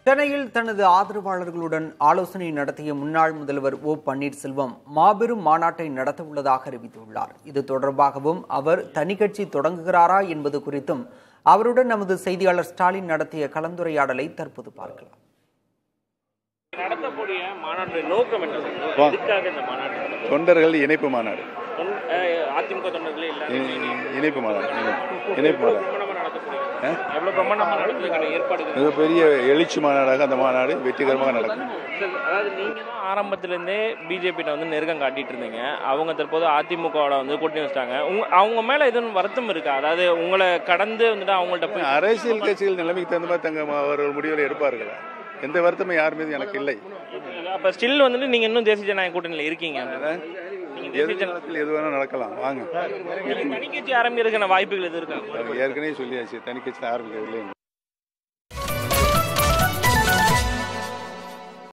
சென்னையில் தனது ஆதரவாளர்களுடன் ஆலோசனை நடத்திய முன்னாள் முதல்வர் ஓ பன்னீர்செல்வம் மாபெரும் மாநாட்டை நடத்தவுள்ளதாக அறிவித்துள்ளார். இது தொடர்பாகவும் அவர் தனி கட்சி தொடங்குகிறாரா என்பது குறித்தும் அவருடன் நமது செய்தியாளர் ஸ்டாலின் நடத்திய கலந்துரையாடலை தற்போது பார்க்கலாம். நடத்தக்கூடிய மாநாட்டின் நோக்கம் என்ன? எதுக்காக இந்த மாநாடு? தொண்டர்கள் இணைப்பு மாநாடு. அதிமுக தொண்டர்களே இல்ல, இணைப்பு மாநாடு. இணைப்பு மாநாடு மிகப்பெரிய எழுச்சி மாநாடாக அந்த மாநாடு வெற்றிகரமாக நடக்கும். அதாவது நீங்க தான் ஆரம்பத்திலிருந்தே பிஜேபி வந்து நெருக்கம் காட்டிட்டு இருந்தீங்க. அவங்க தற்போது அதிமுகவோட வந்து கூட்டணி வச்சிட்டாங்க. அவங்க மேல எதுவும் வருத்தம் இருக்கா? அதாவது உங்களை கடந்து வந்துட்டு அவங்கள்ட்ட போய் அரசியல் கட்சிகள் நிலைமைக்கு தகுந்த மாதிரி தங்க அவர்கள் முடிவுகளை எடுப்பார்கள். எந்த வருத்தமும் யார் மீது எனக்கு இல்லை. அப்ப ஸ்டில் வந்துட்டு நீங்க இன்னும் தேசிய ஜனநாயக கூட்டணியில் இருக்கீங்க. எது வேணாலும் நடக்கலாம். வாங்க, தனி கட்சி ஆரம்பிக்கிறதுக்கான வாய்ப்புகள் எது இருக்கா? ஏற்கனவே சொல்லியாச்சு, தனி கட்சி ஆரம்பிக்கிறது இல்லை.